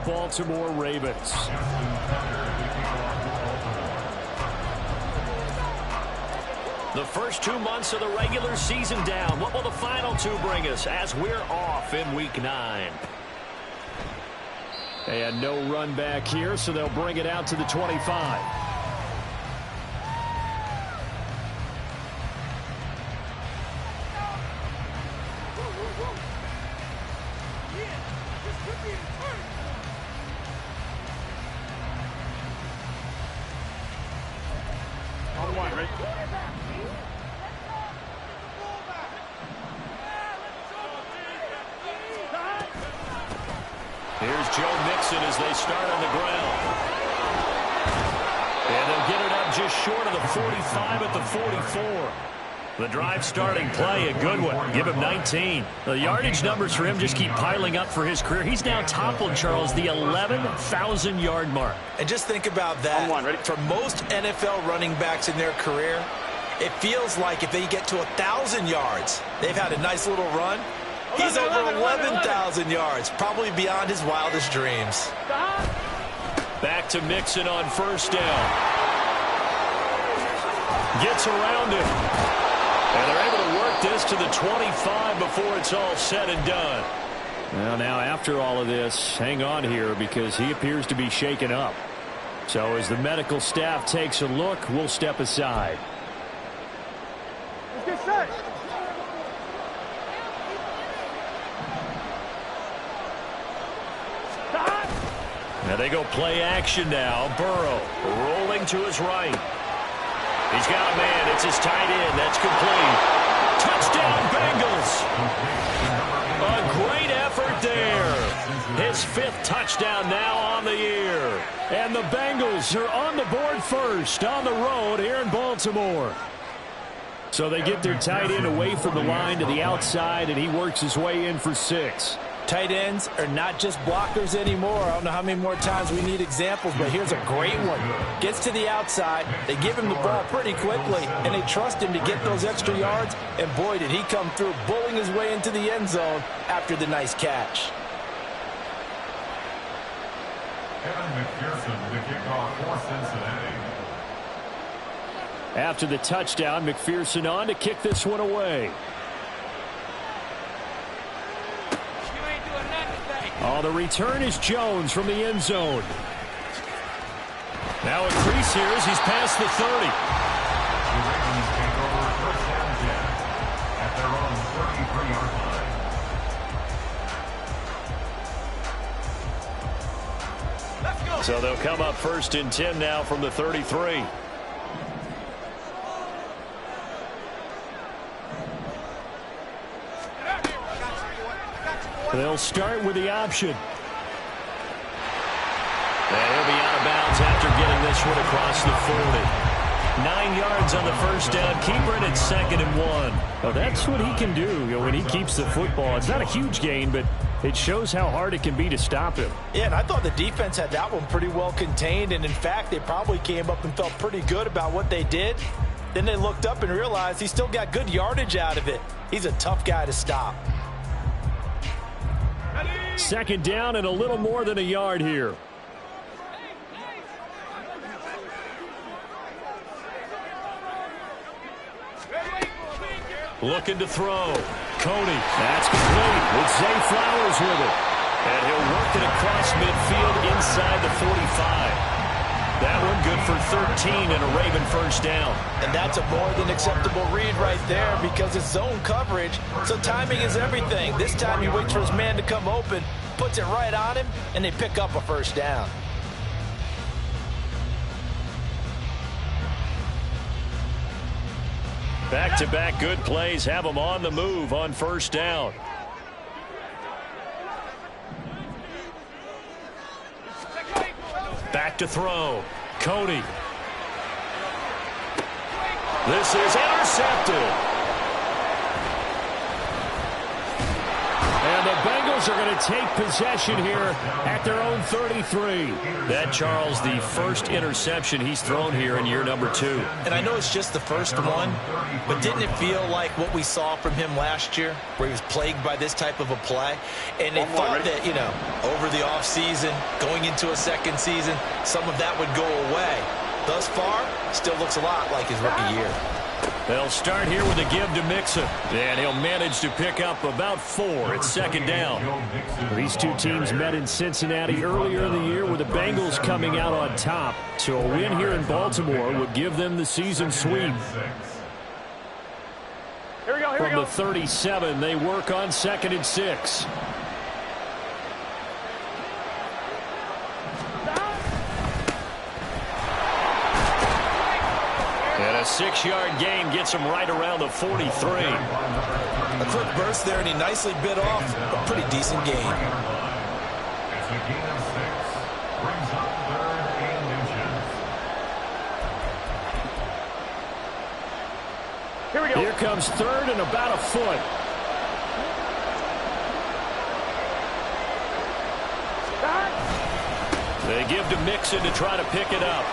Baltimore Ravens. The first 2 months of the regular season down. What will the final 2 bring us as we're off in Week 9? And no run back here, so they'll bring it out to the 25. Here's Joe Mixon as they start on the ground. And they'll get it up just short of the 45 at the 44. The drive starting play, a good one. Give him 19. The yardage numbers for him just keep piling up for his career. He's now toppled, Charles, the 11,000-yard mark. And just think about that. For most NFL running backs in their career, it feels like if they get to 1,000 yards, they've had a nice little run. He's over 11,000 yards, probably beyond his wildest dreams. Back to Mixon on first down. Gets around it. And they're able to work this to the 25 before it's all said and done. Well, now after all of this, hang on here because he appears to be shaken up. So as the medical staff takes a look, we'll step aside. Let's get set. Now they go play action now. Burrow rolling to his right. He's got a man. It's his tight end. That's complete. Touchdown, Bengals. A great effort there. His 5th touchdown now on the year. And the Bengals are on the board first on the road here in Baltimore. So they get their tight end away from the line to the outside, and he works his way in for 6. Tight ends are not just blockers anymore. I don't know how many more times we need examples, but here's a great one. Gets to the outside, they give him the ball pretty quickly, and they trust him to get those extra yards, and boy, did he come through, bullying his way into the end zone after the nice catch. Kevin McPherson, the kickoff for Cincinnati. After the touchdown, McPherson on to kick this one away. Oh, the return is Jones from the end zone. Now a crease here as he's past the 30. The Ravens take over first down at their own 33-yard line. Let's go. So they'll come up first and 10 now from the 33. They'll start with the option. And he'll be out of bounds after getting this one across the 40. 9 yards on the first down. Keeper it at 2nd and 1. Well, that's what he can do when he keeps the football. It's not a huge gain, but it shows how hard it can be to stop him. Yeah, and I thought the defense had that one pretty well contained, and in fact, they probably came up and felt pretty good about what they did. Then they looked up and realized he still got good yardage out of it. He's a tough guy to stop. 2nd down and a little more than a yard here. Looking to throw. Cody. That's complete with Zay Flowers with it. And he'll work it across midfield inside the 45. That one good for 13 and a Raven first down. And that's a more than acceptable read right there because it's zone coverage, so timing is everything. This time he waits for his man to come open, puts it right on him, and they pick up a first down. Back-to-back good plays have them on the move on first down. Back to throw. Cody. This is intercepted. And the Bengals Bengals are going to take possession here at their own 33. That, Charles, the first interception he's thrown here in year number 2. And I know it's just the first one, but didn't it feel like what we saw from him last year, where he was plagued by this type of a play? And they thought that, you know, over the offseason, going into a second season, some of that would go away. Thus far, still looks a lot like his rookie year. They'll start here with a give to Mixon, and he'll manage to pick up about 4. It's second down. These two teams met in Cincinnati earlier in the year with the Bengals coming out on top. So a win here in Baltimore would give them the season sweep. From the 37, they work on 2nd and 6. And a 6-yard gain gets him right around the 43. A quick burst there, and he nicely bit off a pretty decent gain. It's a gain of 6. Brings up 3rd and inches. Here we go. Here comes 3rd and about a foot. They give to Mixon to try to pick it up.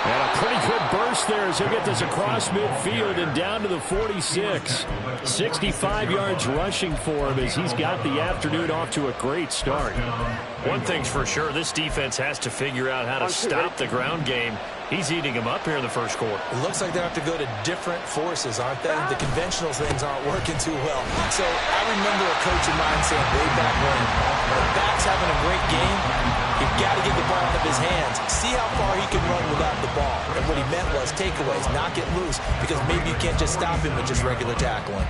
And a pretty good burst there as he'll get this across midfield and down to the 46. 65 yards rushing for him as he's got the afternoon off to a great start. One thing's for sure, this defense has to figure out how to stop the ground game. He's eating him up here in the first quarter. It looks like they have to go to different forces, aren't they? The conventional things aren't working too well. So I remember a coach of mine saying way back when a back's having a great game, you've got to get the ball out of his hands. See how far he can run without the ball. And what he meant was takeaways, knock it loose, because maybe you can't just stop him with just regular tackling.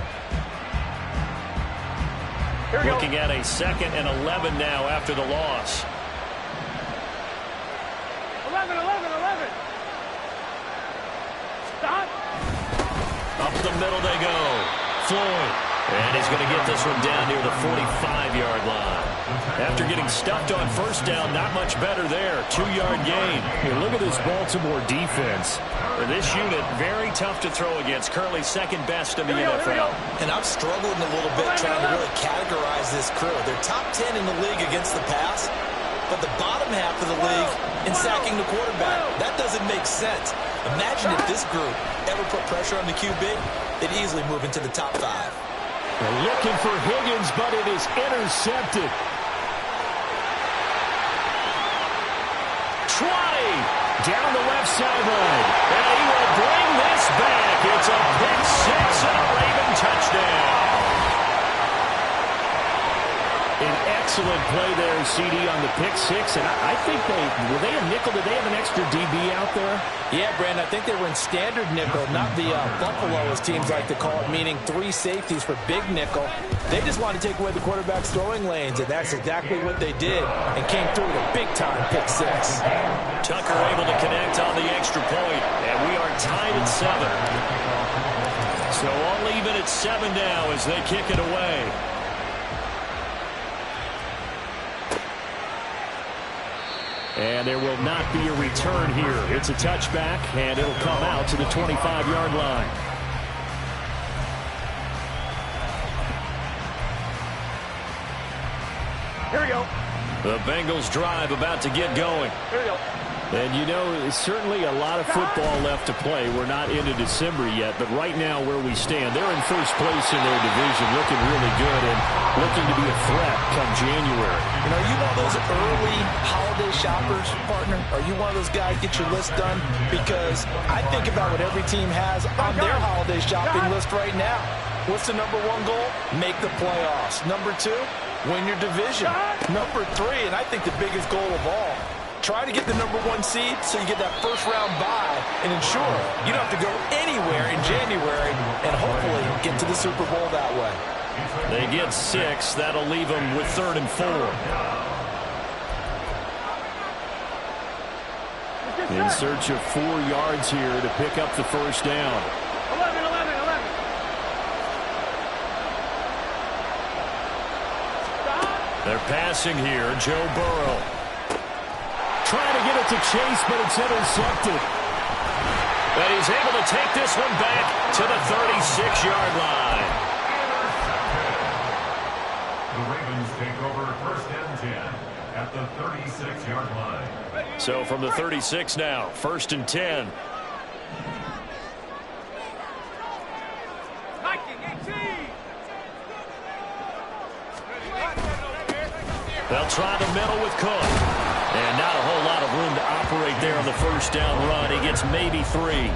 Looking at a 2nd and 11 now after the loss. 11. Stop. Up the middle they go. Floyd. And he's going to get this one down near the 45-yard line. After getting stuffed on first down, not much better there. 2-yard gain. Hey, look at this Baltimore defense. For this unit, very tough to throw against. Currently second best in the NFL. And I'm struggling a little bit trying to really categorize this crew. They're top 10 in the league against the pass, but the bottom half of the league in sacking the quarterback. That doesn't make sense. Imagine if this group ever put pressure on the QB, they'd easily move into the top 5. They're looking for Higgins, but it is intercepted. 20 down the left sideline. And he will bring this back. It's a pick 6 and a Raven touchdown. An excellent play there, CD, on the pick 6. And I think were they a nickel? Did they have an extra DB out there? Yeah, Brandon, I think they were in standard nickel, not the Buffalo, as teams like to call it, meaning 3 safeties for big nickel. They just wanted to take away the quarterback's throwing lanes, and that's exactly what they did, and came through with a big-time pick 6. Tucker able to connect on the extra point, and we are tied at 7. So all even at 7 now as they kick it away. And there will not be a return here. It's a touchback, and it'll come out to the 25-yard line. Here we go. The Bengals drive about to get going. Here we go. And you know, there's certainly a lot of football left to play. We're not into December yet, but right now where we stand, they're in first place in their division, looking really good and looking to be a threat come January. You know, are you one of those early holiday shoppers, partner? Are you one of those guys get your list done? Because I think about what every team has on their holiday shopping list right now. What's the number 1 goal? Make the playoffs. Number 2, win your division. Number 3, and I think the biggest goal of all, try to get the number 1 seed so you get that first-round bye and ensure you don't have to go anywhere in January and hopefully get to the Super Bowl that way. They get 6. That'll leave them with 3rd and 4. In search of 4 yards here to pick up the first down. 11. They're passing here. Joe Burrow. Trying to get it to Chase, but it's intercepted. But he's able to take this one back to the 36-yard line. The Ravens take 36-yard line. So from the 36 now, 1st and 10. They'll try the middle with Cook. And not a whole lot of room to operate there on the first down run. He gets maybe 3.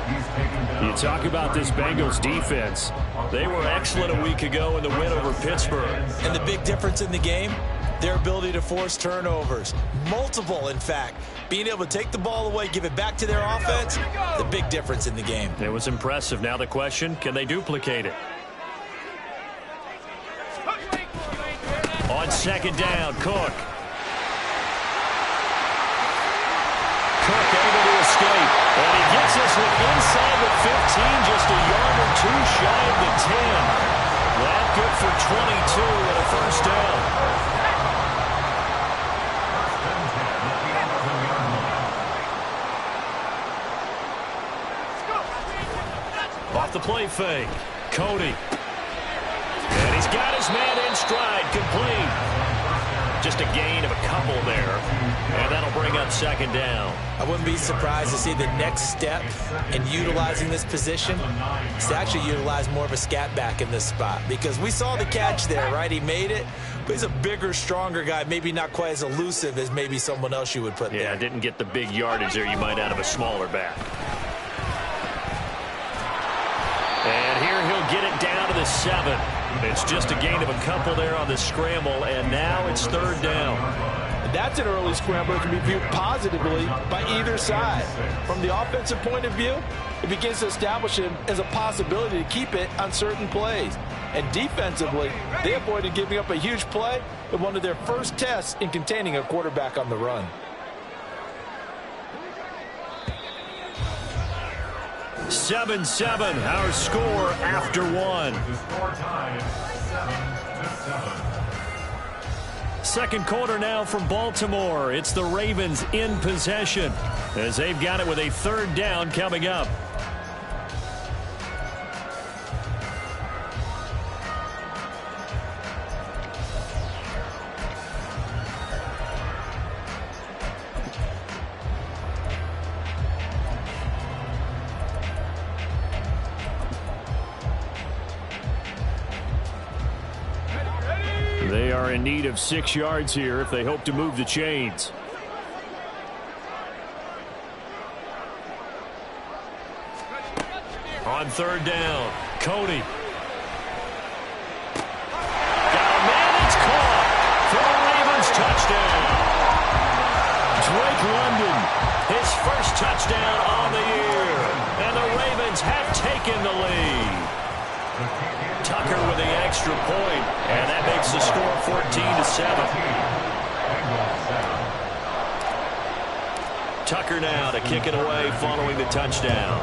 You talk about this Bengals defense. They were excellent a week ago in the win over Pittsburgh. And the big difference in the game, their ability to force turnovers. Multiple, in fact. Being able to take the ball away, give it back to their offense, the big difference in the game. It was impressive. Now the question, can they duplicate it? On 2nd down, Cook. Cook able to escape. And he gets this one inside the 15, just a yard or 2 shy of the 10. That good for 22 and a first down. Off the play fake. Cody. And he's got his man in stride, complete. Just a gain of a couple there. And that'll bring up 2nd down. I wouldn't be surprised to see the next step in utilizing this position is to actually utilize more of a scat back in this spot. Because we saw the catch there, right? He made it, but he's a bigger, stronger guy. Maybe not quite as elusive as maybe someone else you would put there. Yeah, didn't get the big yardage there you might out of a smaller back. And here he'll get it down to the 7. It's just a gain of a couple there on the scramble, and now it's 3rd down. That's an early scramble that can be viewed positively by either side. From the offensive point of view, it begins to establish him as a possibility to keep it on certain plays. And defensively, they avoided giving up a huge play in one of their first tests in containing a quarterback on the run. 7-7, our score after 1. The score tied 7-7. Second quarter now from Baltimore. It's the Ravens in possession as they've got it with a 3rd down coming up. They are in need of 6 yards here if they hope to move the chains. On 3rd down, Cody. Got a man, it's caught for the Ravens touchdown. Drake London, his first touchdown on the year. And the Ravens have taken the lead. Tucker with the extra point, and that makes the score 14-7. Tucker now to kick it away following the touchdown.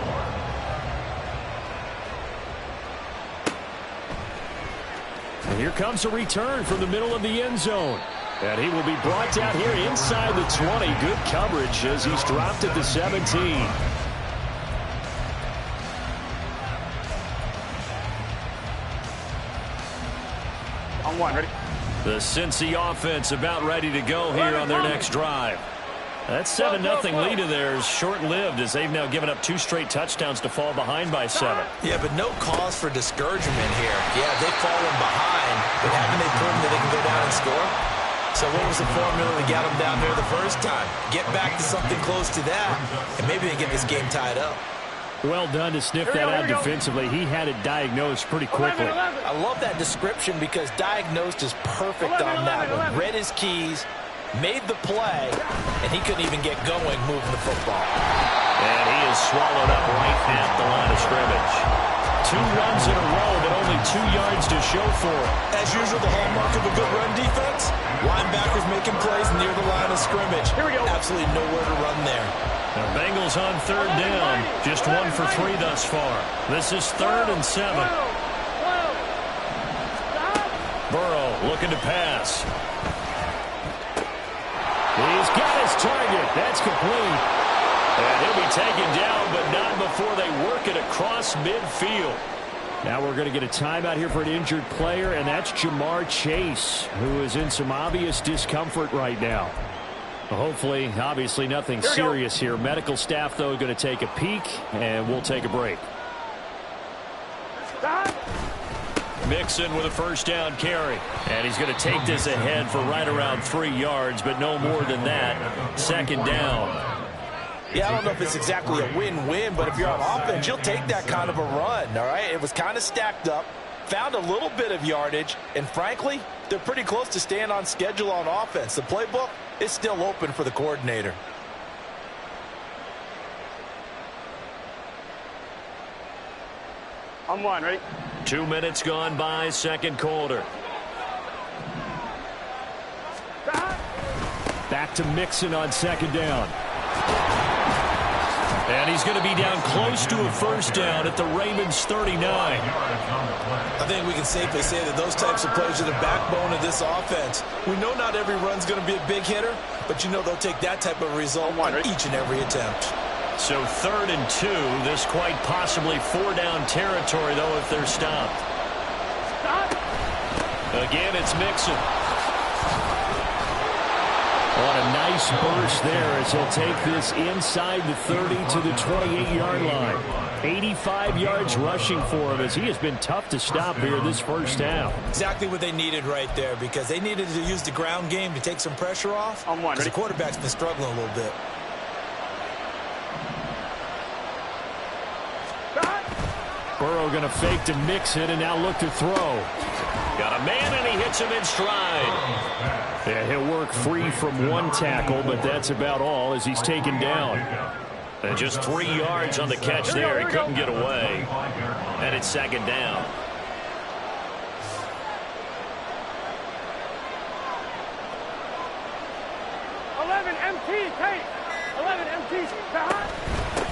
And here comes a return from the middle of the end zone. And he will be brought down here inside the 20. Good coverage as he's dropped at the 17. Ready? The Cincy offense about ready to go here on their next drive. That 7-0 lead of theirs short-lived as they've now given up 2 straight touchdowns to fall behind by 7. Yeah, but no cause for discouragement here. Yeah, they've fallen behind, but haven't they proven that they can go down and score? So what was the formula that got them down there the first time? Get back to something close to that, and maybe they get this game tied up. Well done to sniff that out defensively. He had it diagnosed pretty quickly. I love that description because diagnosed is perfect on that one. Read his keys, made the play, and he couldn't even get going moving the football. And he is swallowed up right at the line of scrimmage. 2 runs in a row, but only 2 yards to show for it. As usual, the hallmark of a good run defense, linebackers making plays near the line of scrimmage. Here we go. Absolutely nowhere to run there. The Bengals on 3rd down. Just 1 for 3 thus far. This is 3rd and 7. Burrow looking to pass. He's got his target. That's complete. And he'll be taken down, but not before they work it across midfield. Now we're going to get a timeout here for an injured player, and that's Jamar Chase, who is in some obvious discomfort right now. Hopefully, obviously nothing serious here. Medical staff, though, going to take a peek, and we'll take a break. Mixon with a first down carry. And he's going to take this ahead for right around 3 yards, but no more than that. Second down. Yeah, I don't know if it's exactly a win-win, but if you're on offense, you'll take that kind of a run, all right? It was kind of stacked up, found a little bit of yardage, and frankly, they're pretty close to staying on schedule on offense. The playbook is still open for the coordinator. On one, ready? 2 minutes gone by, second quarter. Back to Mixon on second down. And he's going to be down close to a first down at the Ravens 39. I think we can safely say that those types of plays are the backbone of this offense. We know not every run's going to be a big hitter, but you know they'll take that type of result on each and every attempt. So 3rd and 2. This quite possibly 4-down territory, though, if they're stopped. Again, it's Mixon. On a nice burst there as he'll take this inside the 30 to the 28-yard line. 85 yards rushing for him as he has been tough to stop here this first half. Exactly what they needed right there because they needed to use the ground game to take some pressure off because the quarterback's been struggling a little bit. Burrow going to fake to Mixon and now look to throw. Got a man and he hits him in stride. Yeah, he'll work free from one tackle, but that's about all as he's taken down. And just 3 yards on the catch there. He couldn't get away. And it's second down.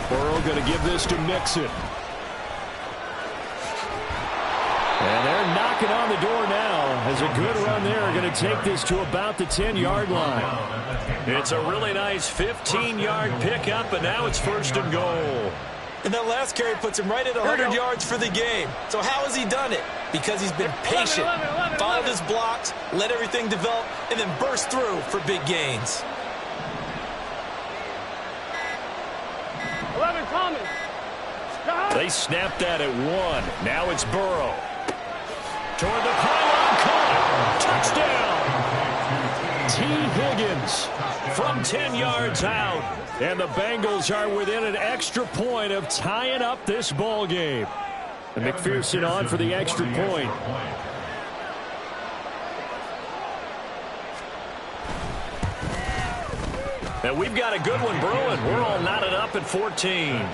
Burrow going to give this to Mixon. And they're knocking on the door now as a good run there. Going to take this to about the 10-yard line. It's a really nice 15-yard pickup, and now it's 1st and goal. And that last carry puts him right at 100 yards for the game. So how has he done it? Because he's been patient, followed his blocks, let everything develop, and then burst through for big gains. 11 coming. They snapped that at 1. Now it's Burrow. Toward the pylon, caught. Touchdown. T. Higgins from 10 yards out. And the Bengals are within an extra point of tying up this ball game. And McPherson on for the extra point. And we've got a good one brewing. We're all knotted up at 14.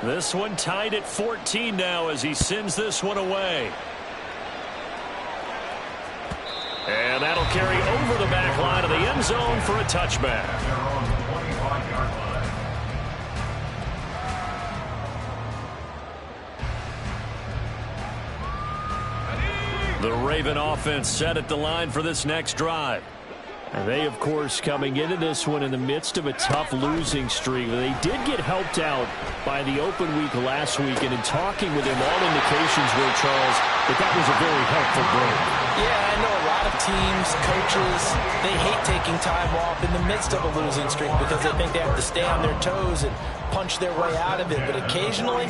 This one tied at 14 now as he sends this one away. And that'll carry over the back line of the end zone for a touchback. The Raven offense set at the line for this next drive. And they, of course, coming into this one in the midst of a tough losing streak. They did get helped out by the open week last week, and in talking with him, all indications were, Charles, that was a very helpful break. Yeah, I know a lot of teams, coaches, they hate taking time off in the midst of a losing streak because they think they have to stay on their toes and punch their way out of it. But occasionally,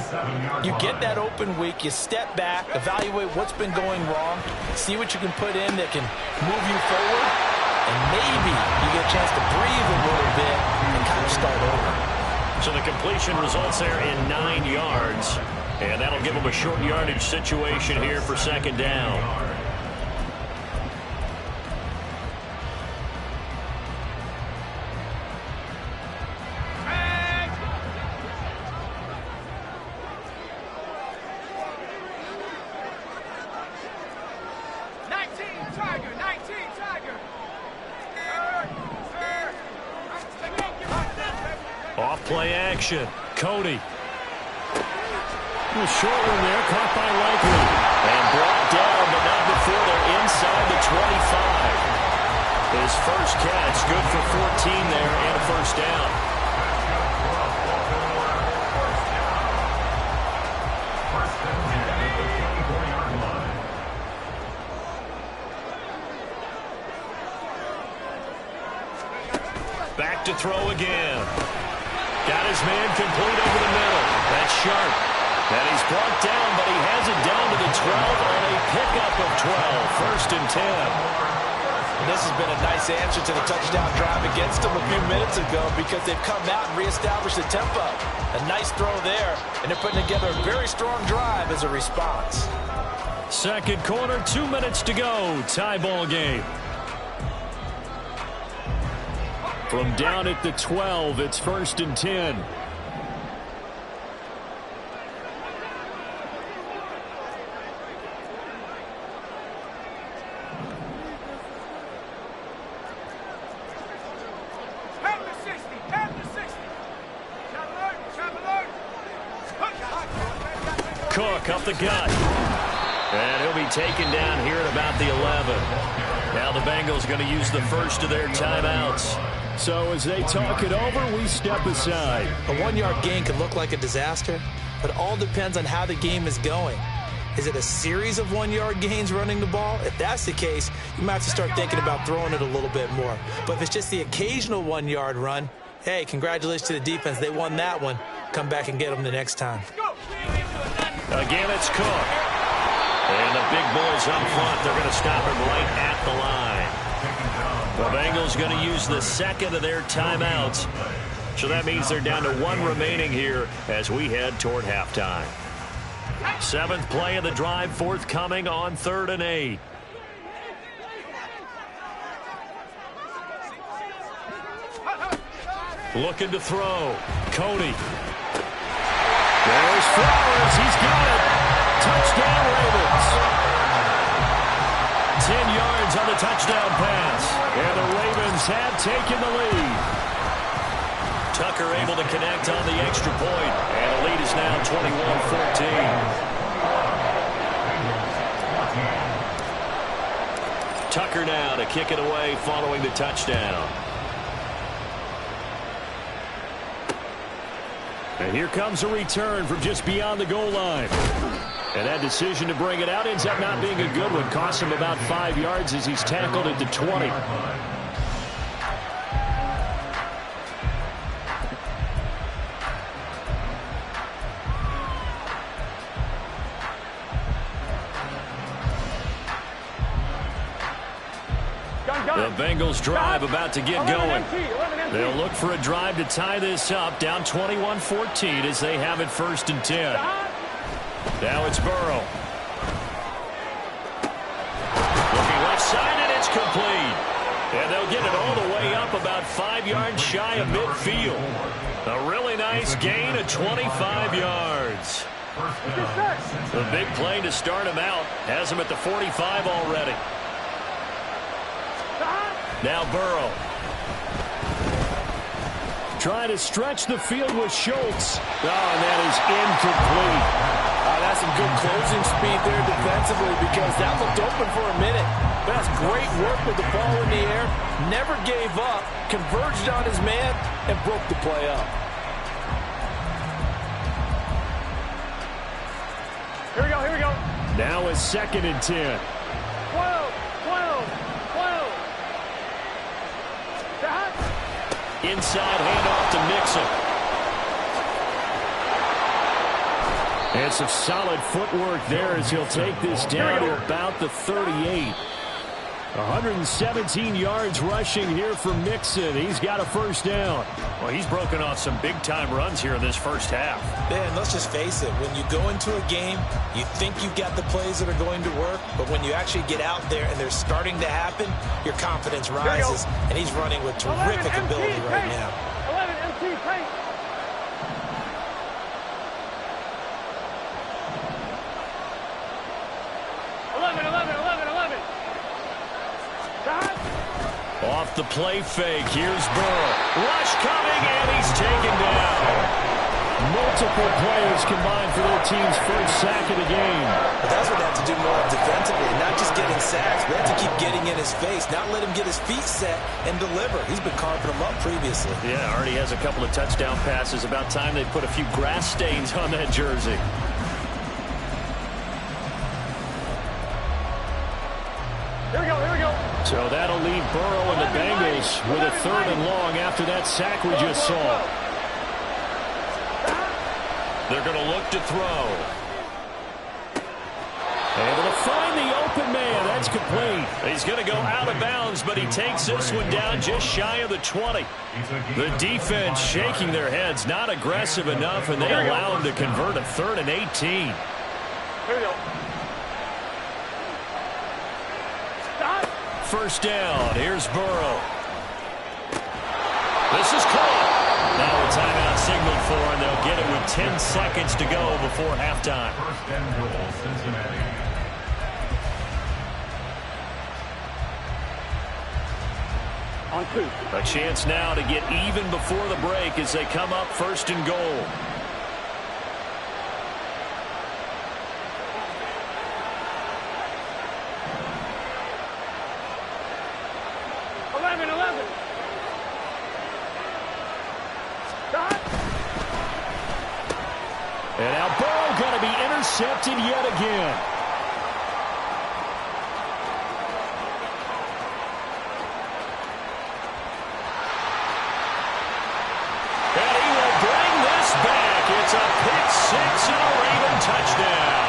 you get that open week, you step back, evaluate what's been going wrong, see what you can put in that can move you forward, and maybe you get a chance to breathe a little bit and kind of start over. So the completion results there in 9 yards. And that'll give them a short yardage situation here for second down. Off play action. Cody. A short one there, caught by Likely. And brought down, but not before they're inside the 25. His first catch, good for 14 there and a first down. Back to throw again. Got his man complete over the middle. That's sharp. And he's brought down, but he has it down to the 12 on a pickup of 12. First and 10. And this has been a nice answer to the touchdown drive against them a few minutes ago because they've come out and reestablished the tempo. A nice throw there, and they're putting together a very strong drive as a response. Second quarter, 2 minutes to go. Tie ball game. From down at the 12, it's first and 10. Cook up the gut. And he'll be taken down here at about the 11. Now the Bengals going to use the first of their timeouts. So as they talk it over, we step aside. A 1-yard gain can look like a disaster, but it all depends on how the game is going. Is it a series of 1-yard gains running the ball? If that's the case, you might have to start thinking about throwing it a little bit more. But if it's just the occasional 1-yard run, hey, congratulations to the defense. They won that one. Come back and get them the next time. Again, it's Cook. And the big boys up front, they're going to stop him right at the line. The Bengals going to use the second of their timeouts. So that means they're down to 1 remaining here as we head toward halftime. 7th play of the drive forthcoming on 3rd and 8. Looking to throw. Cody. There's Flowers. He's got it. Touchdown, Ravens. 10 yards on the touchdown pass. And the Ravens have taken the lead. Tucker able to connect on the extra point. And the lead is now 21-14. Tucker now to kick it away following the touchdown. And here comes a return from just beyond the goal line. And that decision to bring it out ends up not being a good one. Costs him about 5 yards as he's tackled at the 20. The Bengals drive about to get going. They'll look for a drive to tie this up, down 21-14 as they have it 1st and 10. Now it's Burrow. Looking left side, and it's complete. And they'll get it all the way up about 5 yards shy of midfield. A really nice gain of 25 yards. The big play to start him out has him at the 45 already. Now Burrow. Trying to stretch the field with Schultz. Oh, and that is incomplete. That's some good closing speed there defensively because that looked open for a minute. But that's great work with the ball in the air. Never gave up, converged on his man, and broke the play up. Here we go, here we go. Now it's 2nd and 10. 12, 12, 12. Inside handoff to Mixon. And some solid footwork there as he'll take this down to about the 38. 117 yards rushing here for Mixon. He's got a first down. Well, he's broken off some big-time runs here in this first half. Man, let's just face it. When you go into a game, you think you've got the plays that are going to work, but when you actually get out there and they're starting to happen, your confidence rises, and he's running with terrific ability right now. 11 MT paint. Off the play fake, here's Burrow. Rush coming, and he's taken down. Multiple players combined for their team's first sack of the game. But that's what they have to do more defensively, not just getting sacks. They have to keep getting in his face, not let him get his feet set and deliver. He's been carving them up previously. Yeah, already has a couple of touchdown passes. About time they put a few grass stains on that jersey. Here we go, here we go. So that'll leave Burrow and the Bengals with a 3rd and long after that sack we just saw. They're going to look to throw. Able to find the open man. That's complete. He's going to go out of bounds, but he takes this one down just shy of the 20. The defense shaking their heads, not aggressive enough, and they allow him to convert a 3rd and 18. Here we go. Stop. First down. Here's Burrow. This is caught. Now a timeout signaled for, and they'll get it with 10 seconds to go before halftime. First and goal, Cincinnati. On 2. A chance now to get even before the break as they come up 1st and goal. And now Burrow going to be intercepted yet again. And he will bring this back. It's a pick six and a Raven touchdown.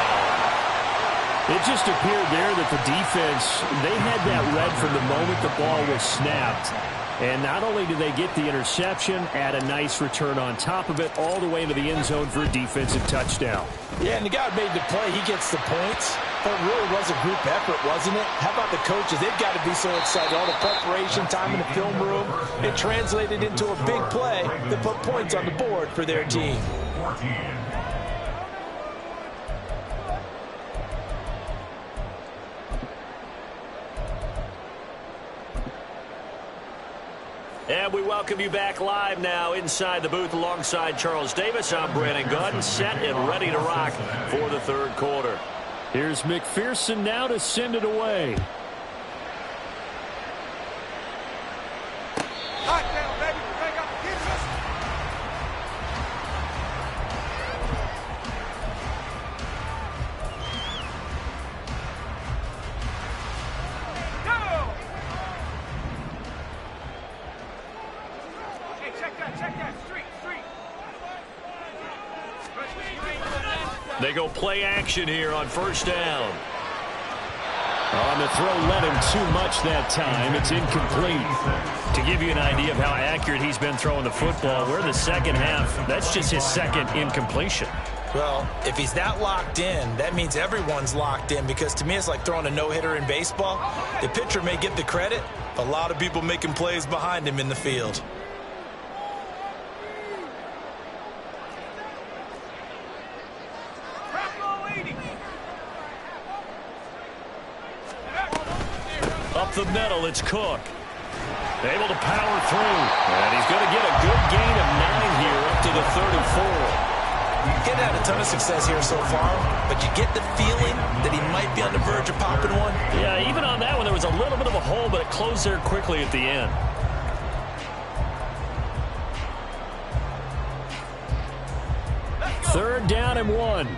It just appeared there that the defense, they had that read from the moment the ball was snapped. And not only did they get the interception, add a nice return on top of it, all the way into the end zone for a defensive touchdown. Yeah, and the guy who made the play, he gets the points. But it really was a group effort, wasn't it? How about the coaches? They've got to be so excited. All the preparation time in the film room, it translated into a big play that put points on the board for their team. 14. And we welcome you back live now inside the booth alongside Charles Davis. I'm Brandon Gunn, set and ready to rock for the 3rd quarter. Here's McPherson now to send it away. They go play action here on 1st down. On the throw, led him too much that time. It's incomplete. To give you an idea of how accurate he's been throwing the football, we're in the 2nd half. That's just his 2nd incompletion. Well, if he's that locked in, that means everyone's locked in, because to me it's like throwing a no-hitter in baseball. The pitcher may get the credit, a lot of people making plays behind him in the field. Up the middle, it's Cook. Able to power through. And he's going to get a good gain of 9 here up to the 34. Getting had a ton of success here so far, but you get the feeling that he might be on the verge of popping one. Yeah, even on that one, there was a little bit of a hole, but it closed there quickly at the end. Third down and 1.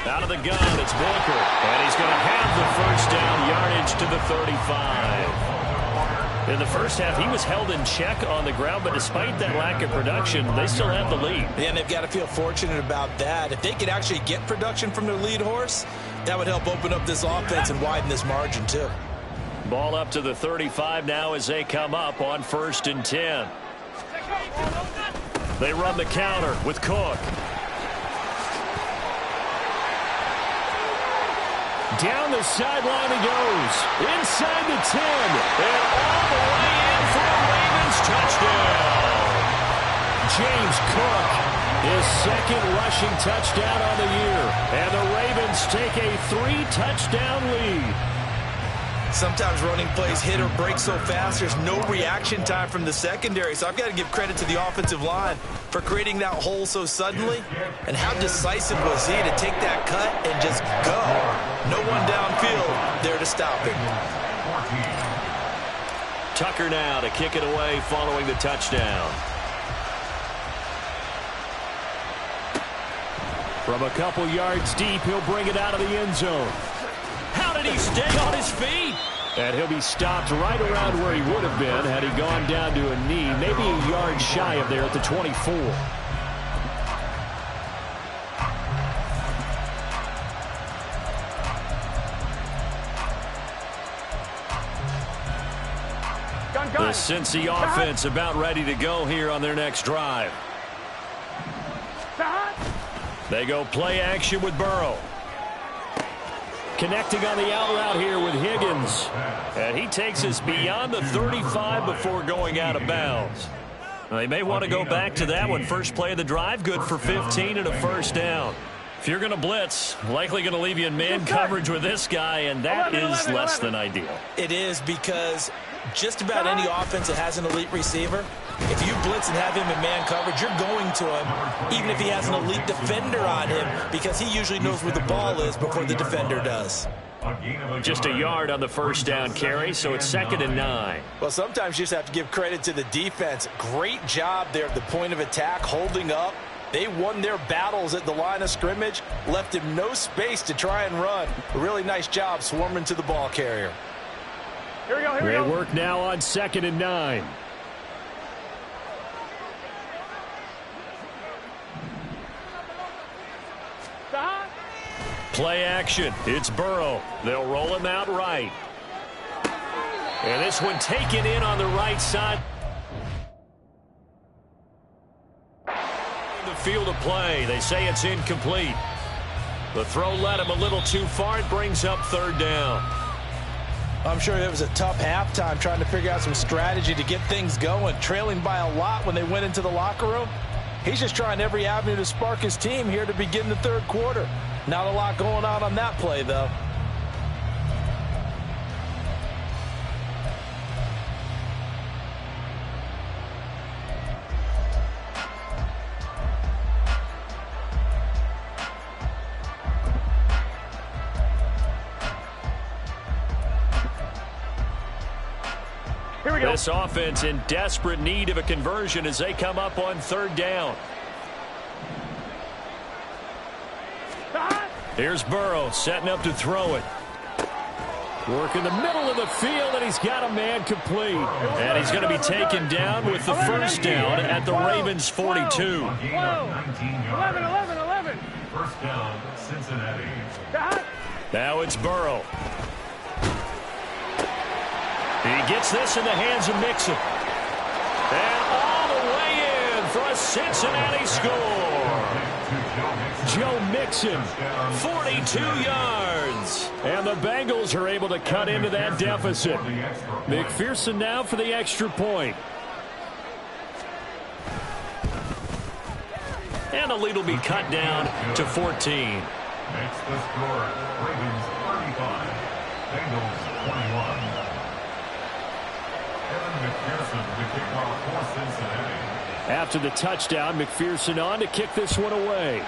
Out of the gun, it's Walker. And he's going to have the 1st down, yardage to the 35. In the first half, he was held in check on the ground, but despite that lack of production, they still have the lead. Yeah, and they've got to feel fortunate about that. If they could actually get production from their lead horse, that would help open up this offense and widen this margin too. Ball up to the 35 now as they come up on 1st and 10. They run the counter with Cook. Down the sideline he goes. Inside the 10. And all the way in for a Ravens touchdown. James Cook, his 2nd rushing touchdown on the year. And the Ravens take a 3-touchdown lead. Sometimes running plays hit or break so fast, there's no reaction time from the secondary. So I've got to give credit to the offensive line for creating that hole so suddenly. And how decisive was he to take that cut and just go? No one downfield there to stop him. Tucker now to kick it away following the touchdown. From a couple yards deep, he'll bring it out of the end zone. How did he stay on his feet? And he'll be stopped right around where he would have been had he gone down to a knee, maybe a yard shy of there at the 24. The Cincy offense about ready to go here on their next drive. They go play action with Burrow. Connecting on the out route here with Higgins. And he takes us beyond the 35 before going out of bounds. They may want to go back to that one. First play of the drive, good for 15 and a first down. If you're going to blitz, likely going to leave you in man coverage with this guy, and that is less than ideal. It is, because just about any offense that has an elite receiver, if you blitz and have him in man coverage, you're going to him, even if he has an elite defender on him, because he usually knows where the ball is before the defender does. Just a yard on the first down carry, so it's 2nd and 9. Well, sometimes you just have to give credit to the defense. Great job there at the point of attack, holding up. They won their battles at the line of scrimmage, left him no space to try and run. A really nice job swarming to the ball carrier. Here we go, here we They go. work now on 2nd and 9. Play action. It's Burrow. They'll roll him out right. And this one taken in on the right side. The field of play. They say it's incomplete. The throw led him a little too far. It brings up 3rd down. I'm sure it was a tough halftime trying to figure out some strategy to get things going. Trailing by a lot when they went into the locker room. He's just trying every avenue to spark his team here to begin the 3rd quarter. Not a lot going on that play, though. Here we go. This offense in desperate need of a conversion as they come up on 3rd down. Here's Burrow setting up to throw it. Work in the middle of the field, and he's got a man complete. And he's going to be taken down with the first down at the Ravens 42. 11, 11. First down, Cincinnati. Now it's Burrow. He gets this in the hands of Mixon. And all the way in for a Cincinnati score. Joe Mixon. 42 yards. And the Bengals are able to cut into that deficit. McPherson now for the extra point. And the lead will be cut down to 14. Makes the score Ravens 35, Bengals 21. Evan McPherson, the kickoff for Cincinnati. After the touchdown, McPherson on to kick this one away.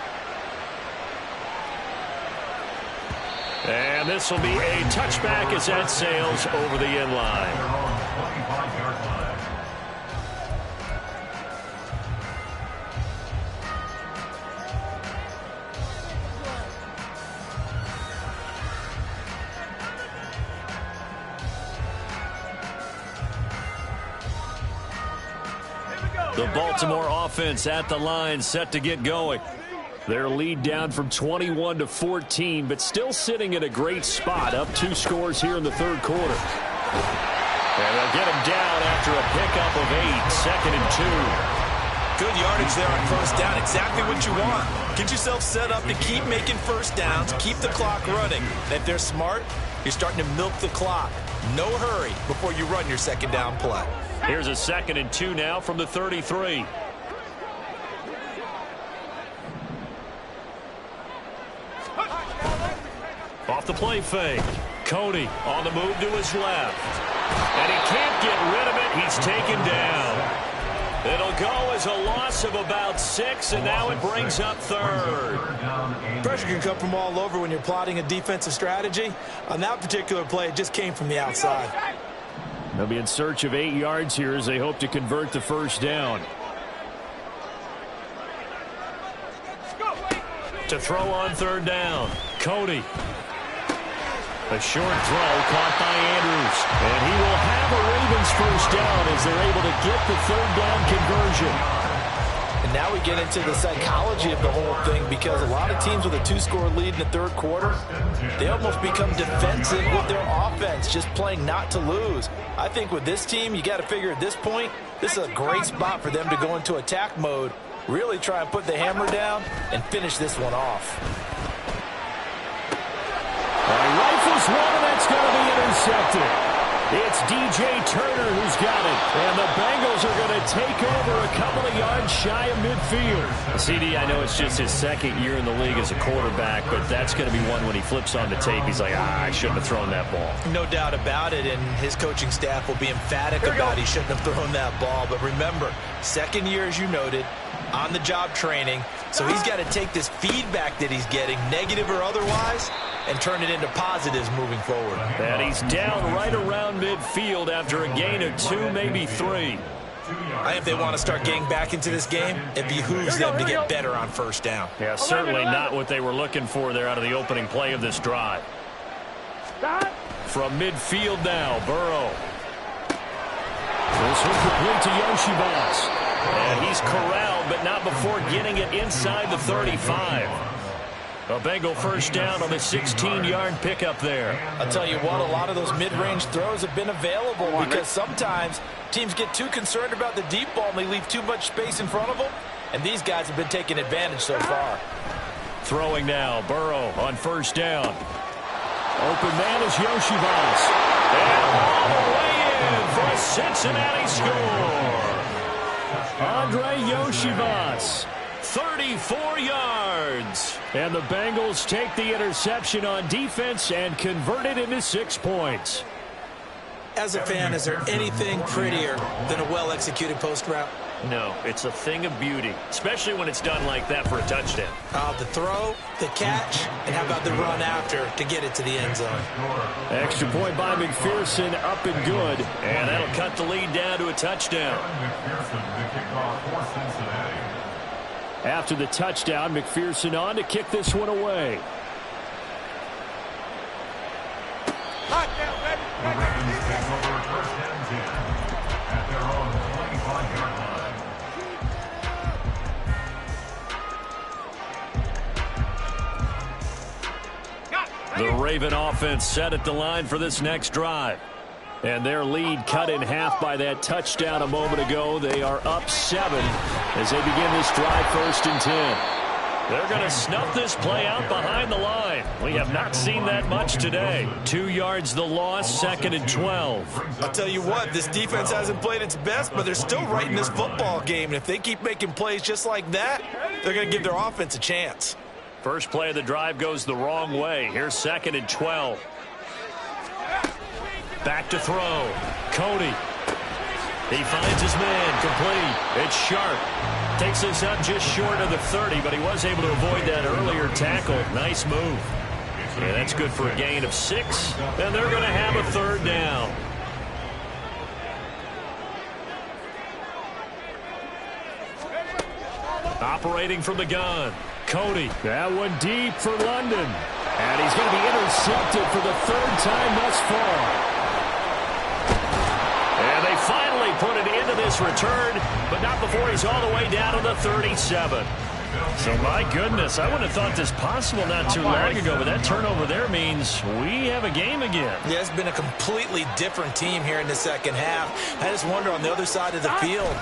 And this will be a touchback as that sails over the end line. They're on the 25-yard line. The Baltimore offense at the line, set to get going. Their lead down from 21 to 14, but still sitting in a great spot, up 2 scores here in the 3rd quarter. And they'll get him down after a pickup of 8, 2nd and 2. Good yardage there on first down. Exactly what you want. Get yourself set up to keep making first downs, keep the clock running. And if they're smart, you're starting to milk the clock. No hurry before you run your second down play. Here's a 2nd and 2 now from the 33. Off the play fake. Cody on the move to his left. And he can't get rid of it. He's taken down. It'll go as a loss of about 6, and now it brings up third. Pressure can come from all over when you're plotting a defensive strategy. On that particular play, it just came from the outside. They'll be in search of 8 yards here as they hope to convert the first down. To throw on third down, Cody. A short throw caught by Andrews. And he will have a Ravens first down as they're able to get the third down conversion. And now we get into the psychology of the whole thing, because a lot of teams with a 2-score lead in the third quarter, they almost become defensive with their offense, just playing not to lose. I think with this team, you got to figure at this point, this is a great spot for them to go into attack mode, really try and put the hammer down and finish this one off. He rifles one, and that's going to be intercepted. It's DJ Turner who's got it. And the Bengals are going to take over a couple of yards shy of midfield. CD, I know it's just his second year in the league as a quarterback, but that's going to be one when he flips on the tape. He's like, I shouldn't have thrown that ball. No doubt about it, and his coaching staff will be emphatic about he shouldn't have thrown that ball. But remember, second year, as you noted, on-the-job training, so he's got to take this feedback that he's getting, negative or otherwise, and turn it into positives moving forward. And he's down right around midfield after a gain of 2, maybe 3. I think if they want to start getting back into this game, it behooves them to get better on first down. Yeah, certainly not what they were looking for there out of the opening play of this drive. From midfield now, Burrow. This one complete to Yoshibas. And he's corralled, but not before getting it inside the 35. A Bengal first down on the 16-yard pickup there. I'll tell you what, a lot of those mid-range throws have been available because sometimes teams get too concerned about the deep ball and they leave too much space in front of them, and these guys have been taking advantage so far. Throwing now, Burrow on first down. Open man is Yoshibas. And all the way in for a Cincinnati score. Andre Yoshibas. 34 yards. And the Bengals take the interception on defense and convert it into 6 points. As a fan, is there anything prettier than a well-executed post route? No, it's a thing of beauty, especially when it's done like that for a touchdown. The throw, the catch, and how about the run after to get it to the end zone? Extra point by McPherson, up and good. And that'll cut the lead down to a touchdown. After the touchdown, McPherson on to kick this one away. The Raven offense set at the line for this next drive. And their lead cut in half by that touchdown a moment ago. They are up 7 as they begin this drive, 1st and 10. They're going to snuff this play out behind the line. We have not seen that much today. 2 yards the loss, 2nd and 12. I'll tell you what, this defense hasn't played its best, but they're still right in this football game. And if they keep making plays just like that, they're going to give their offense a chance. First play of the drive goes the wrong way. Here's 2nd and 12. Back to throw. Cody. He finds his man. Complete. It's Sharp. Takes us up just short of the 30, but he was able to avoid that earlier tackle. Nice move. Yeah, that's good for a gain of 6. And they're going to have a 3rd down. Operating from the gun. Cody. That one deep for London. And he's going to be intercepted for the 3rd time thus far. And they finally put it into this return, but not before he's all the way down to the 37. So, my goodness, I wouldn't have thought this possible not too long ago, but that turnover there means we have a game again. Yeah, it's been a completely different team here in the second half. I just wonder on the other side of the field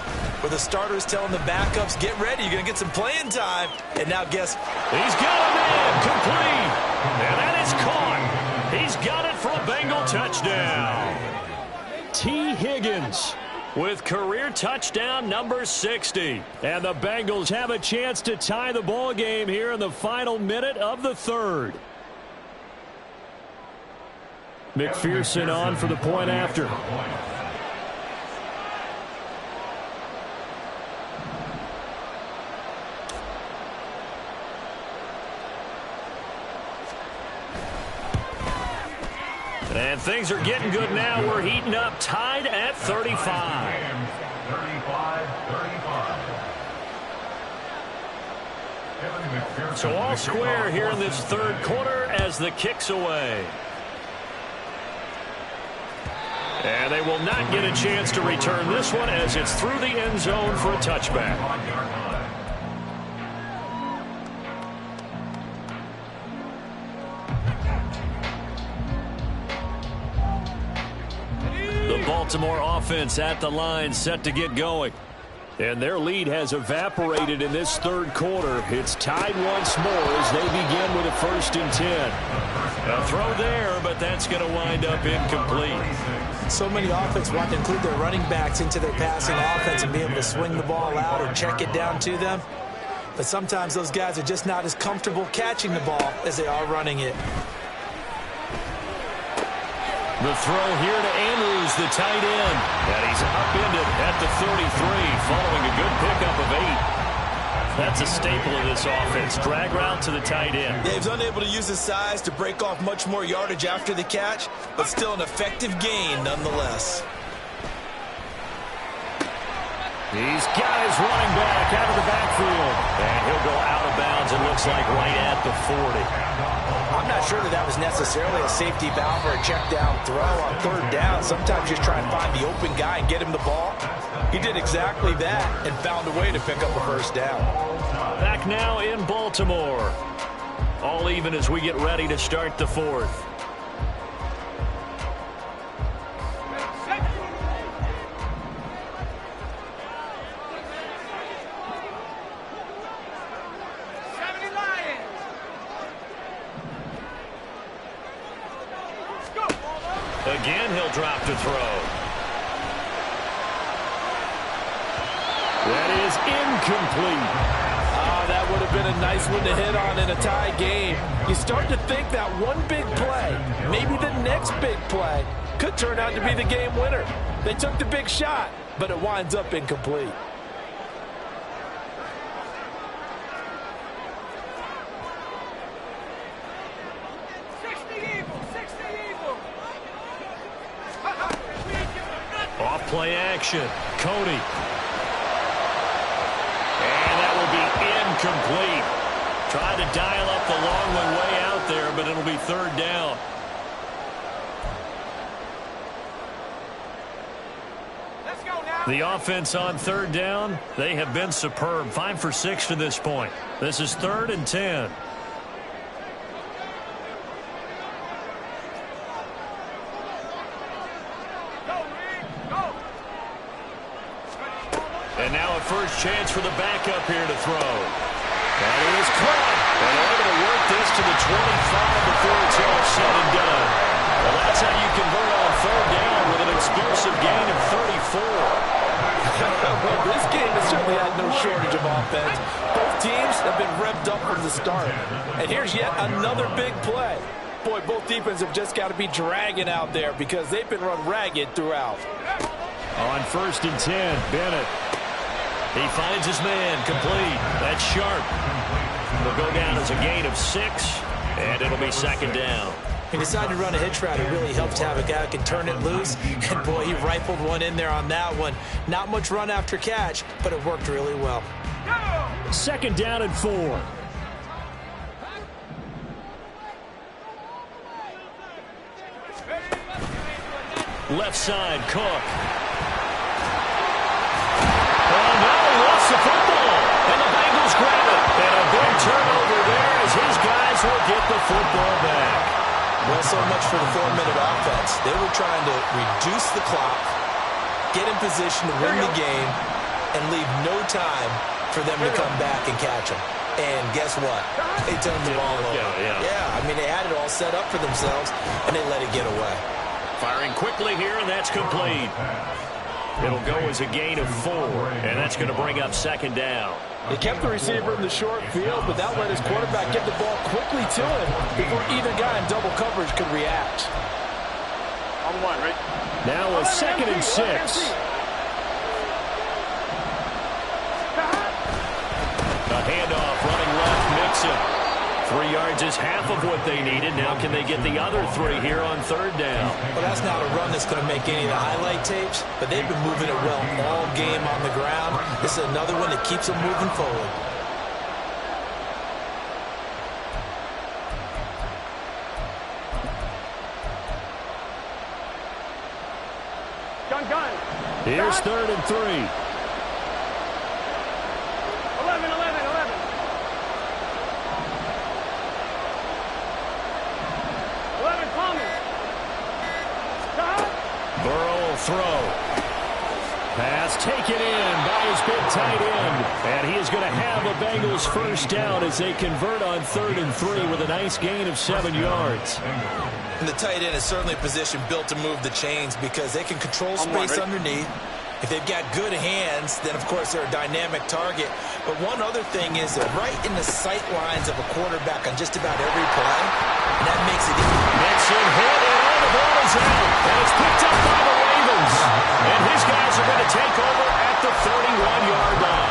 where the starters telling the backups, get ready, you're going to get some playing time. And now guess. He's got a man, complete. And that is caught. He's got it for a Bengal touchdown. T. Higgins with career touchdown number 60. And the Bengals have a chance to tie the ball game here in the final minute of the 3rd. McPherson on for the point after. And things are getting good now. We're heating up, tied at 35. 35-35. So all square here in this third quarter as the kick's away. And they will not get a chance to return this one as it's through the end zone for a touchback. The Baltimore offense at the line, set to get going. And their lead has evaporated in this third quarter. It's tied once more as they begin with a 1st and 10. A throw there, but that's going to wind up incomplete. So many offenses want to include their running backs into their passing offense and be able to swing the ball out or check it down to them. But sometimes those guys are just not as comfortable catching the ball as they are running it. The throw here to Andrews, the tight end. And he's upended at the 33 following a good pickup of 8. That's a staple of this offense. Drag route to the tight end. Yeah, he was unable to use his size to break off much more yardage after the catch, but still an effective gain nonetheless. He's got his running back out of the backfield. And he'll go out of bounds, it looks like, right at the 40. I'm not sure that was necessarily a safety valve or a check down throw on 3rd down. Sometimes you just try and find the open guy and get him the ball. He did exactly that and found a way to pick up a 1st down. Back now in Baltimore. All even as we get ready to start the 4th. Again, he'll drop to throw. That is incomplete. That would have been a nice one to hit on in a tie game. You start to think that one big play, maybe the next big play, could turn out to be the game winner. They took the big shot, but it winds up incomplete. Off play action. Cody. And that will be incomplete. Tried to dial up the long one way out there, but it'll be 3rd down. Let's go now. The offense on 3rd down, they have been superb. 5 for 6 to this point. This is 3rd and 10. And now a first chance for the backup here to throw. That is caught. And they're able to work this to the 25 before it's all said and done. Well, that's how you convert on 3rd down with an explosive gain of 34. Well, this game has certainly had no shortage of offense. Both teams have been revved up from the start. And here's yet another big play. Boy, both defenses have just got to be dragging out there because they've been run ragged throughout. On 1st and 10, Bennett. He finds his man, complete. That's sharp. It'll go down as a gain of 6, and it'll be 2nd down. He decided to run a hitch route. It really helped to have a guy who can turn it loose. And, boy, he rifled one in there on that one. Not much run after catch, but it worked really well. 2nd down and 4. Left side, Cook. Oh, no, lost the football. And the Bengals grab it. And a big turnover there as his guys will get the football back. Well, so much for the 4-minute offense. They were trying to reduce the clock, get in position to win the game, and leave no time for them to come back and catch them. And guess what? They turned the ball over. Yeah, I mean, they had it all set up for themselves, and they let it get away. Firing quickly here, and that's complete. It'll go as a gain of 4, and that's going to bring up 2nd down. They kept the receiver in the short field, but that let his quarterback get the ball quickly to him before either guy in double coverage could react. On one, right? Now a 2nd and 6. A handoff, running left, Mixon. 3 yards is half of what they needed. Now can they get the other 3 here on 3rd down? Well, that's not a run that's going to make any of the highlight tapes, but they've been moving it well all game on the ground. This is another one that keeps them moving forward. Gun. Here's 3rd and 3. 11. Burrow will throw. Pass taken in by his big tight end. And he is going to have a Bengals 1st down as they convert on 3rd and 3 with a nice gain of 7 yards. And the tight end is certainly a position built to move the chains because they can control space underneath. If they've got good hands, then, of course, they're a dynamic target. But one other thing is they're right in the sight lines of a quarterback on just about every play, and that makes it easy. Mixon hit, and all the ball is out. And it's picked up by the Ravens. And his guys are going to take over at the 31-yard line.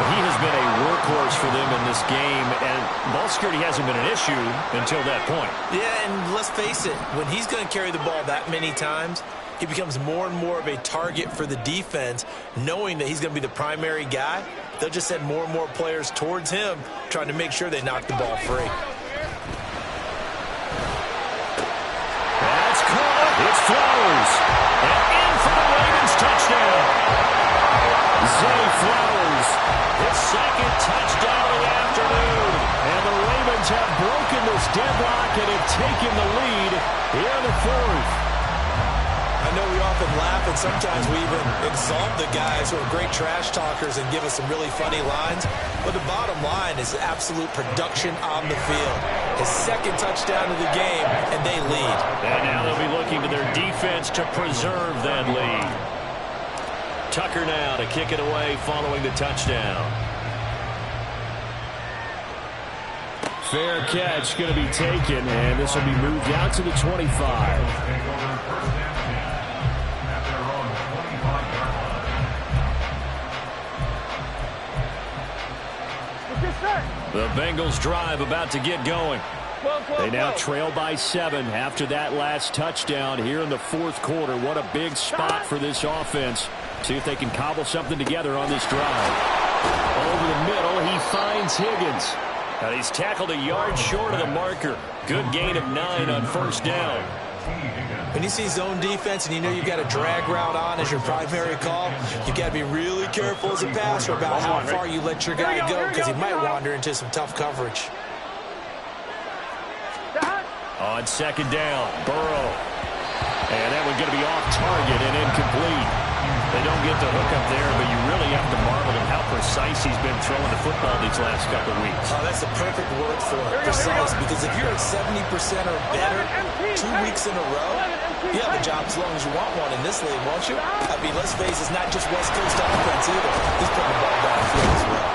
He has been a workhorse for them in this game, and ball security hasn't been an issue until that point. Yeah, and let's face it, when he's going to carry the ball that many times, he becomes more and more of a target for the defense, knowing that he's going to be the primary guy. They'll just send more and more players towards him, trying to make sure they knock the ball free. That's caught. It's Flowers. And in for the Ravens touchdown. Zay Flowers. His 2nd touchdown of the afternoon. And the Ravens have broken this deadlock and have taken the lead here in the 4th. I know we often laugh, and sometimes we even exalt the guys who are great trash talkers and give us some really funny lines. But the bottom line is absolute production on the field. His 2nd touchdown of the game, and they lead. And now they'll be looking to their defense to preserve that lead. Tucker now to kick it away following the touchdown. Fair catch going to be taken, and this will be moved out to the 25. The Bengals drive about to get going. They now trail by 7 after that last touchdown here in the 4th quarter. What a big spot for this offense. See if they can cobble something together on this drive. Over the middle, he finds Higgins. And he's tackled a yard short of the marker. Good gain of 9 on 1st down. When you see zone defense and you know you've got a drag route on as your primary call, you've got to be really careful as a passer about how far you let your guy go because he might wander into some tough coverage. On 2nd down, Burrow. And that one's going to be off target and incomplete. They don't get the hook up there, but you really have to marvel at how precise he's been throwing the football these last couple of weeks. Oh, that's the perfect word for it, precise, because if you're at 70% or better 2 weeks in a row, you have a job as long as you want one in this league, won't you? I mean, let's face it, it's not just West Coast offense either. He's putting the ball downfield as well.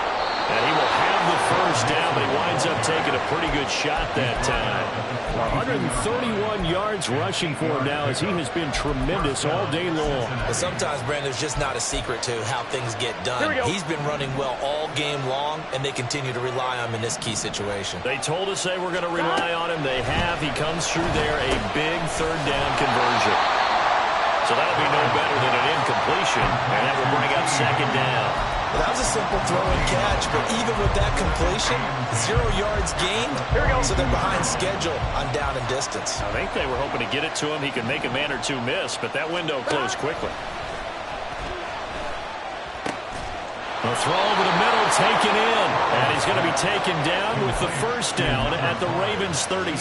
And he will have the 1st down, but he winds up taking a pretty good shot that time. 131 yards rushing for him now as he has been tremendous all day long. But sometimes, Brandon, there's just not a secret to how things get done. He's been running well all game long, and they continue to rely on him in this key situation. They told us they were going to rely on him. They have. He comes through there, a big 3rd down conversion. So that'll be no better than an incompletion, and that will bring up 2nd down. Well, that was a simple throw and catch, but even with that completion, 0 yards gained, so they're behind schedule on down and distance. I think they were hoping to get it to him. He could make a man or two miss, but that window closed quickly. The throw over the middle taken in, and he's going to be taken down with the 1st down at the Ravens 36.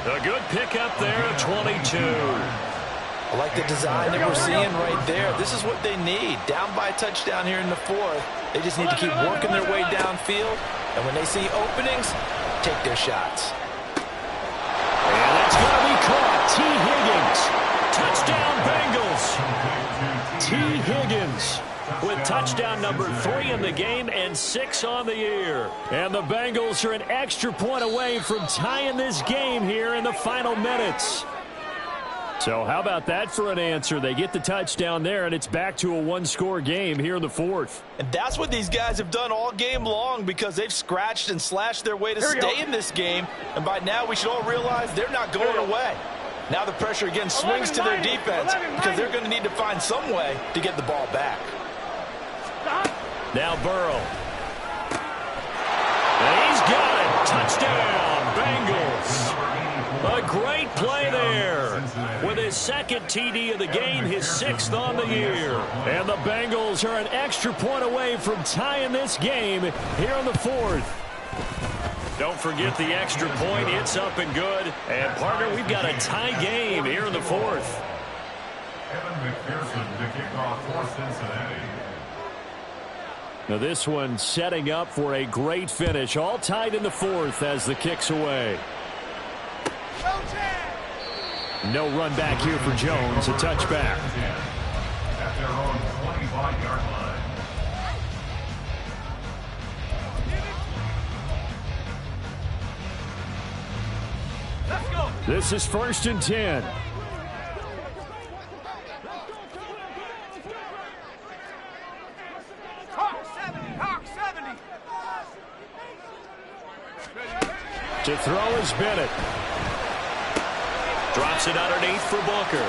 A good pickup there at 22. I like the design that we're seeing right there. This is what they need. Down by a touchdown here in the 4th. They just need to keep working their way downfield. And when they see openings, take their shots. And that's going to be caught. T. Higgins. Touchdown, Bengals. T. Higgins with touchdown number 3 in the game and 6 on the year. And the Bengals are an extra point away from tying this game here in the final minutes. So how about that for an answer? They get the touchdown there, and it's back to a one-score game here in the fourth. And that's what these guys have done all game long because they've scratched and slashed their way to stay in this game. And by now we should all realize they're not going away. Now the pressure again swings to their defense because they're going to need to find some way to get the ball back. Now Burrow. And he's got it. Touchdown, Bengals. A great play there. With his second TD of the game, his 6th on the year. And the Bengals are an extra point away from tying this game here in the fourth. Don't forget the extra point. It's up and good. And, partner, we've got a tie game here in the fourth. Evan McPherson to kick off for Cincinnati. Now this one setting up for a great finish. All tied in the fourth as the kick's away. No run back here for Jones. A touchback. At their own 25-yard line. Let's go. This is 1st and 10. Hawk 70. Hawk 70. To throw is Bennett. Drops it underneath for Booker.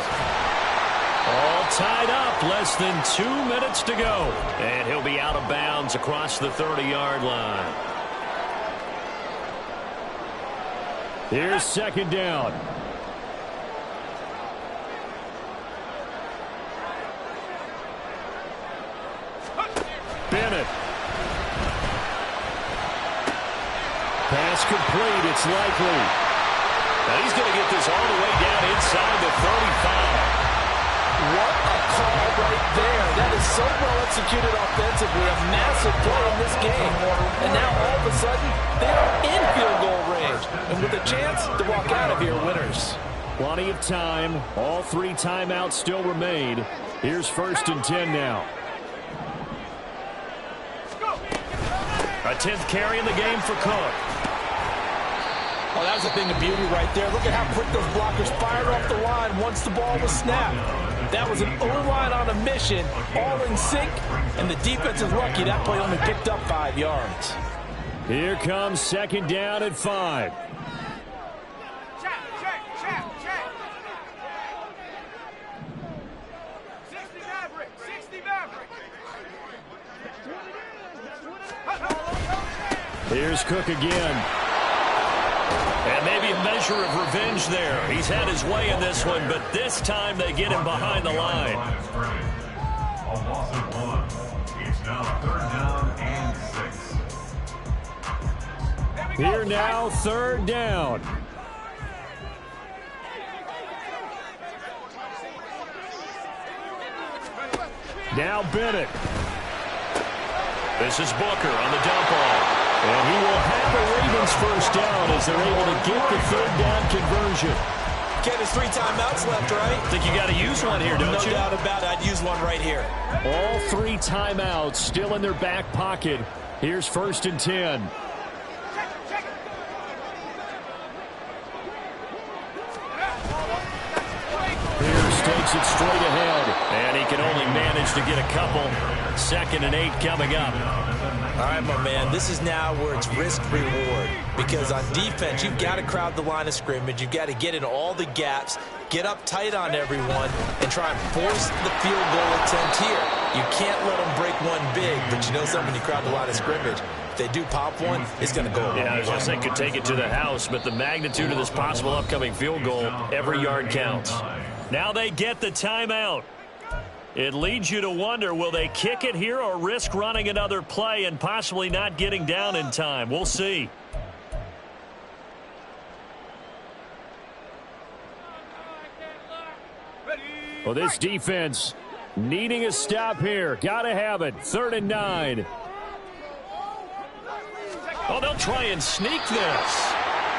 All tied up. Less than 2 minutes to go. And he'll be out of bounds across the 30-yard line. Here's 2nd down. Bennett. Pass complete. It's likely. Now he's going to get this all the way down inside the 35. What a call right there. That is so well executed offensively. A massive play in this game. And now all of a sudden, they are in field goal range. And with a chance to walk out of here winners. Plenty of time. All 3 timeouts still remain. Here's 1st and 10 now. A 10th carry in the game for Cook. Oh, that was a thing of beauty right there. Look at how quick those blockers fired off the line once the ball was snapped. That was an O-line on a mission, all in sync, and the defense is lucky that play only picked up 5 yards. Here comes 2nd down at 5. Check. 60 Maverick. 60 Maverick. Here's Cook again. And maybe a measure of revenge there. He's had his way in this one, but this time they get him behind the line. A loss of 1. It's now 3rd down and 6. Here now, 3rd down. Now Bennett. This is Booker on the dump off. And he will have the Ravens 1st down as they're able to get the 3rd down conversion. Ken, there's 3 timeouts left, right? I think you got to use one here, don't you? No doubt about it. I'd use one right here. All 3 timeouts still in their back pocket. Here's 1st and 10. Check it. Pierce takes it straight ahead. And he can only manage to get a couple. 2nd and 8 coming up. All right, my man, this is now where it's risk-reward. Because on defense, you've got to crowd the line of scrimmage. You've got to get in all the gaps, get up tight on everyone, and try and force the field goal attempt here. You can't let them break one big, but you know something, when you crowd the line of scrimmage, if they do pop one, it's going to go. Yeah, I was going to say could take it to the house, but the magnitude of this possible upcoming field goal, every yard counts. Now they get the timeout. It leads you to wonder, will they kick it here or risk running another play and possibly not getting down in time? We'll see. Well, this defense needing a stop here. Got to have it. 3rd and 9. Oh, they'll try and sneak this.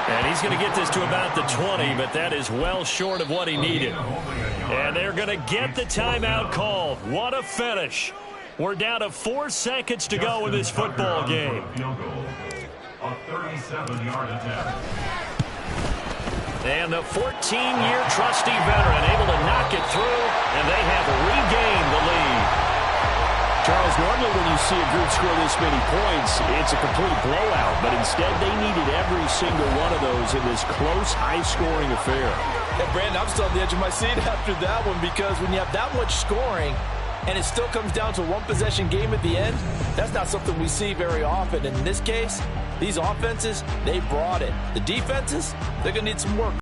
And he's going to get this to about the 20, but that is well short of what he needed. And they're going to get the timeout called. What a finish. We're down to 4 seconds to go in this football game. A 37-yard attempt. And the 14-year trusty veteran able to knock it through, and they have regained the lead. Charles, normally when you see a group score this many points, it's a complete blowout. But instead, they needed every single one of those in this close, high-scoring affair. And Brandon, I'm still on the edge of my seat after that one, because when you have that much scoring and it still comes down to one possession game at the end, that's not something we see very often. And in this case, these offenses, they brought it. The defenses, they're going to need some work.